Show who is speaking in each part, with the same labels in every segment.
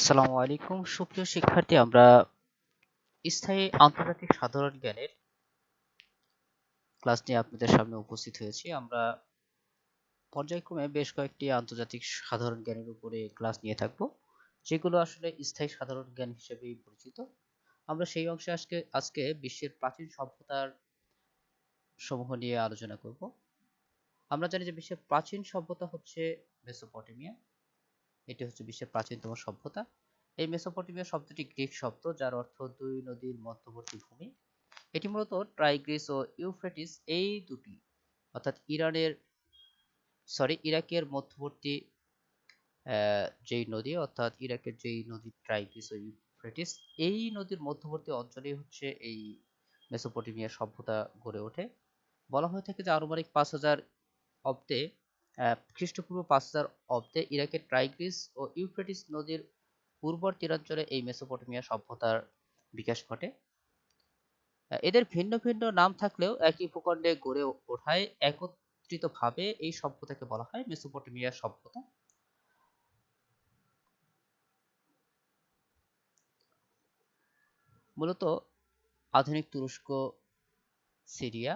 Speaker 1: আসসালামু আলাইকুম সুপ্রিয় শিক্ষার্থী, আমরা স্থায়ী আন্তর্জাতিক সাধারণ জ্ঞানের ক্লাস নিয়ে আপনাদের সামনে উপস্থিত হয়েছি। আমরা পর্যায়ক্রমে বেশ কয়েকটি আন্তর্জাতিক সাধারণ জ্ঞানের উপরে ক্লাস নিয়ে থাকব, যেগুলো আসলে স্থায়ী সাধারণ জ্ঞান হিসেবেই পরিচিত। আমরা সেই অংশে আজকে বিশ্বের প্রাচীন সভ্যতার সমূহ নিয়ে আলোচনা করব। আমরা জানি যে বিশ্বের প্রাচীন সভ্যতা হচ্ছে মেসোপটেমিয়া। এটি হচ্ছে বিশ্বের প্রাচীনতম সভ্যতা। এই মেসোপটেমিয়া শব্দটি গ্রিক শব্দ, যার অর্থ দুই নদীর মধ্যবর্তী ভূমি। এটি মূলত টাইগ্রিস ও ইউফ্রেটিস এই দুটি, অর্থাৎ ইরাকের মধ্যবর্তী যেই নদী, অর্থাৎ ইরাকের যেই নদী টাইগ্রিস ও ইউফ্রেটিস, এই নদীর মধ্যবর্তী অঞ্চলেই হচ্ছে এই মেসোপটেমিয়া সভ্যতা গড়ে ওঠে। বলা হয়ে থাকে যে আনুমানিক 5000 অব্দে খ্রিস্টপূর্ব 5000 অব্দে ইরাকের টাইগ্রিস ও ইউফ্রেটিস নদীর উর্বর তীরাঞ্চলে এই মেসোপটেমিয়া সভ্যতার বিকাশ ঘটে। এদের ভিন্ন ভিন্ন নাম থাকলেও একই ভূখণ্ডে গড়ে ওঠায় একত্রিতভাবে এই সভ্যতাকে বলা হয় মেসোপটেমিয়া সভ্যতা। মূলত আধুনিক তুরস্ক, সিরিয়া,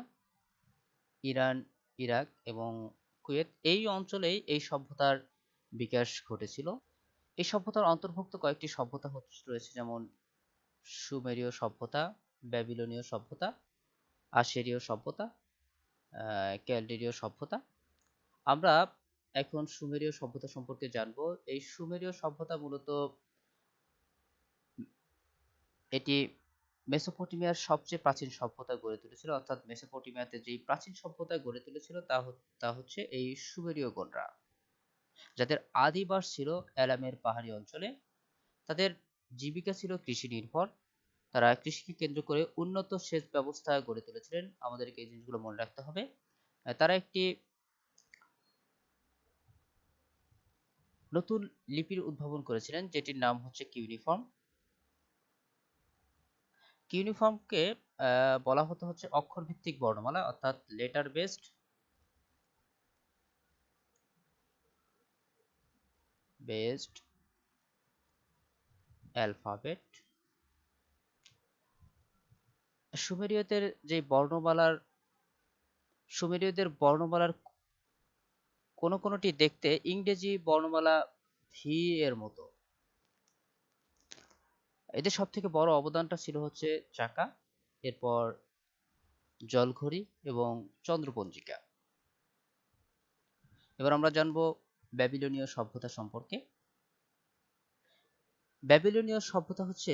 Speaker 1: ইরান, ইরাক এবং কুয়েত এই অঞ্চলেই এই সভ্যতার বিকাশ ঘটেছিল। এই সভ্যতার অন্তর্ভুক্ত কয়েকটি সভ্যতা রয়েছে, যেমন সুমেরীয় সভ্যতা, ব্যাবিলনীয় সভ্যতা, আশিরীয় সভ্যতা, ক্যালডেরীয় সভ্যতা। আমরা এখন সুমেরীয় সভ্যতা সম্পর্কে জানব। এই সুমেরীয় সভ্যতা মূলত এটি মেসোপটেমিয়ার সবচেয়ে প্রাচীন সভ্যতা গড়ে তুলেছিল, অর্থাৎ মেসোপটেমিয়াতে যেই প্রাচীন সভ্যতা গড়ে তুলেছিল তা হচ্ছে এই সুমেরীয়গণরা, যাদের আদিবাস ছিল এলামের পাহাড়ি অঞ্চলে। তাদের জীবিকা ছিল কৃষি নির্ভর। তারা কৃষিকে কেন্দ্র করে উন্নত সেচ ব্যবস্থা গড়ে তুলেছিলেন। আমাদেরকে এই জিনিসগুলো মনে রাখতে হবে। তারা একটি নতুন লিপির উদ্ভাবন করেছিলেন, যেটির নাম হচ্ছে কিউনিফর্ম। কিউনিফর্মকে বলা হতো হচ্ছে অক্ষর ভিত্তিক বর্ণমালা, অর্থাৎ লেটার বেসড অ্যালফাবেট। সুমেরীয়দের বর্ণমালার কোনোটি দেখতে ইংরেজি বর্ণমালা ভি এর মতো। এদের সব থেকে বড় অবদানটা ছিল হচ্ছে চাকা, এরপর জলঘড়ি এবং চন্দ্রপঞ্জিকা। এবার আমরা জানবো ব্যাবিলনীয় সভ্যতা সম্পর্কে। ব্যাবিলনীয় সভ্যতা হচ্ছে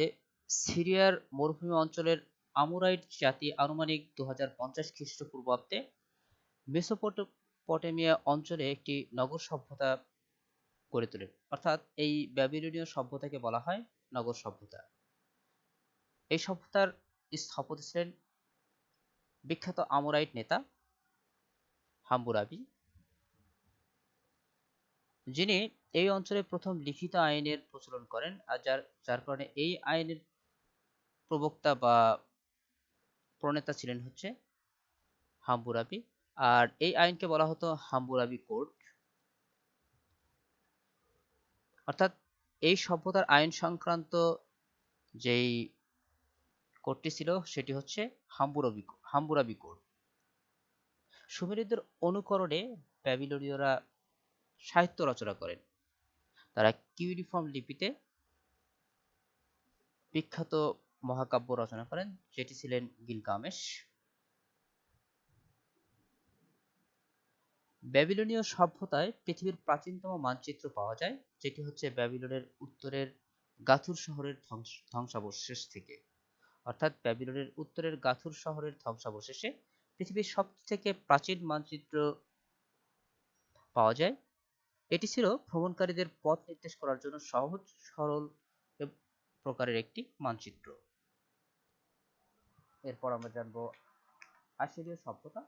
Speaker 1: সিরিয়ার মরুভূমি অঞ্চলের আমুরাইট জাতি আনুমানিক 2050 খ্রিস্টপূর্বাব্দে মেসোপটেমিয়া অঞ্চলে একটি নগর সভ্যতা গড়ে তোলে, অর্থাৎ এই ব্যাবিলনীয় সভ্যতাকে বলা হয় নগর সভ্যতা। এই সভ্যতার স্থপতি ছিলেন বিখ্যাত আমুরাইট নেতা হাম্মুরাবি, যিনি এই অঞ্চলে প্রথম লিখিত আইনের প্রচলন করেন, আর যার কারণে এই আইনের প্রবক্তা বা প্রণেতা ছিলেন হচ্ছে হাম্মুরাবি। আর এই আইনকে বলা হতো হাম্মুরাবি কোড। অর্থাৎ এই সভ্যতার আইন সংক্রান্ত যেই কোডটি ছিল সেটি হচ্ছে হাম্মুরাবি কোড। সুমেরীয়দের অনুকরণে ব্যাবিলনীয়রা সাহিত্য রচনা করেন। তারা কিউনিফর্ম লিপিতে বিখ্যাত মহাকাব্য রচনা করেন, যেটি ছিলেন গিলগামেশ। ব্যাবিলনীয় সভ্যতায় পৃথিবীর প্রাচীনতম মানচিত্র পাওয়া যায়, যেটি হচ্ছে ব্যাবিলনের উত্তরের গাথুর শহরের ধ্বংসাবশেষ থেকে। অর্থাৎ ব্যাবিলনের উত্তরের গাথুর শহরের ধ্বংসাবশেষে পৃথিবীর সবথেকে প্রাচীন মানচিত্র পাওয়া যায়। এটি ছিল ভ্রমণকারীদের পথ নির্দেশ করার জন্য সহজ সরল প্রকারের একটি মানচিত্র। এরপর আমরা জানবো আশিরীয় সভ্যতা।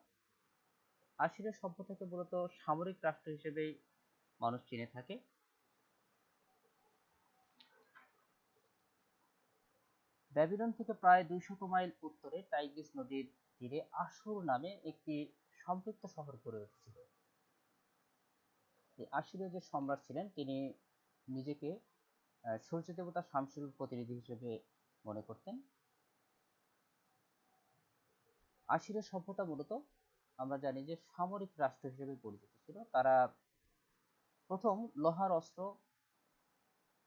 Speaker 1: আশিরীয় সভ্যতাকে মূলত সামরিক রাষ্ট্র হিসেবেই মানুষ চিনে থাকে। ব্যাবিলন থেকে প্রায় 200 মাইল উত্তরে টাইগ্রিস নদীর তীরে আসুর নামে একটি সম্পৃক্ত শহর গড়ে উঠেছিল। এই আশিরীয় যে সম্রাট ছিলেন তিনি নিজেকে সূর্য দেবতা শামসুর প্রতিনিধি হিসেবে মনে করতেন। আশিরের সভ্যতা মূলত আমরা জানি যে সামরিক রাষ্ট্র হিসেবে পরিচিত ছিল। তারা প্রথম লোহার অস্ত্র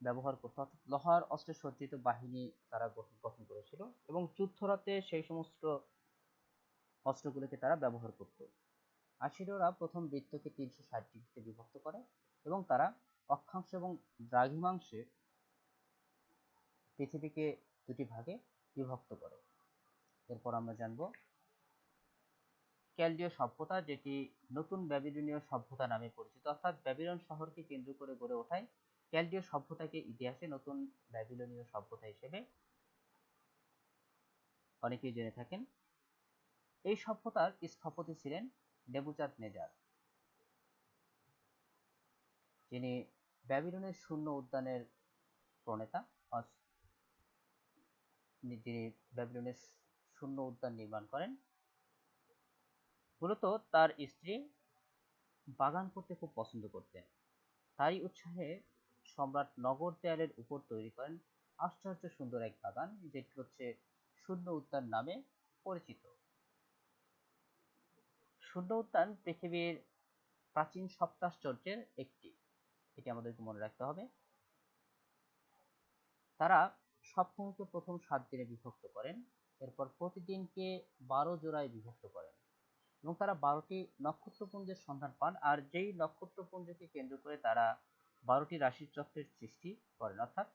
Speaker 1: ব্যবহার করত, অর্থাৎ লোহার অস্ত্রে সজ্জিত বাহিনী তারা গঠন করেছিল এবং যুদ্ধরতে সেই সমস্ত অস্ত্রগুলোকে তারা ব্যবহার করত। আশিররা প্রথম বৃত্তকে 360 ডিগ্রিতে বিভক্ত করে এবং তারা অক্ষাংশ এবং দ্রাঘিমাংশে পৃথিবীকে দুটি ভাগে বিভক্ত করে। এরপর আমরা জানব ক্যালডীয় সভ্যতা, যেটি নতুন ব্যাবিলনীয় সভ্যতা নামে পরিচিত, অর্থাৎ ব্যাবিলন শহরকে কেন্দ্র করে গড়ে ওঠায় ক্যালডীয় সভ্যতাকে ইতিহাসে নতুন ব্যাবিলনীয় সভ্যতা হিসেবে অনেকেই জেনে থাকেন। এই সভ্যতার স্থপতি ছিলেন নেবুচাঁদ-নেজার, যিনি ব্যাবিলনের শূন্য উদ্যানের প্রণেতা। যিনি ব্যাবিলনের শূন্য উদ্যান নির্মাণ করেন। মূলত তার স্ত্রী বাগান করতে খুব পছন্দ করতেন, তাই উৎসাহে সম্রাট নগর দেয়ালের উপর তৈরি করেন আশ্চর্য সুন্দর এক বাগান, যেটি হচ্ছে শূন্য উদ্যান নামে পরিচিত। শূন্য উদ্যান পৃথিবীর প্রাচীন সপ্তাশ্চর্যের একটি, এটি আমাদেরকে মনে রাখতে হবে। তারা সপ্তাহকে প্রথম 7 দিনে বিভক্ত করেন, এরপর প্রতিদিনকে 12 জোড়ায় বিভক্ত করেন এবং তারা 12টি নক্ষত্রপুঞ্জের সন্ধান পান, আর যেই নক্ষত্রপুঞ্জকে কেন্দ্র করে তারা 12টি রাশিচক্রের সৃষ্টি করেন, অর্থাৎ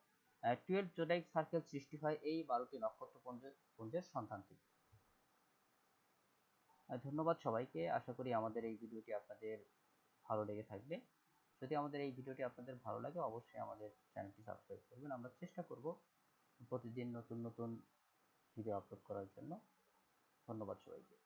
Speaker 1: 12 জোডাইক সার্কেল সৃষ্টি হয় এই 12টি নক্ষত্রপুঞ্জের সন্ধান থেকে। ধন্যবাদ সবাইকে। আশা করি আমাদের এই ভিডিওটি আপনাদের ভালো লেগে থাকবে। যদি আমাদের এই ভিডিওটি আপনাদের ভালো লাগে, অবশ্যই আমাদের চ্যানেলটি সাবস্ক্রাইব করবেন। আমরা চেষ্টা করব প্রতিদিন নতুন নতুন ভিডিও আপলোড করার জন্য। ধন্যবাদ সবাইকে।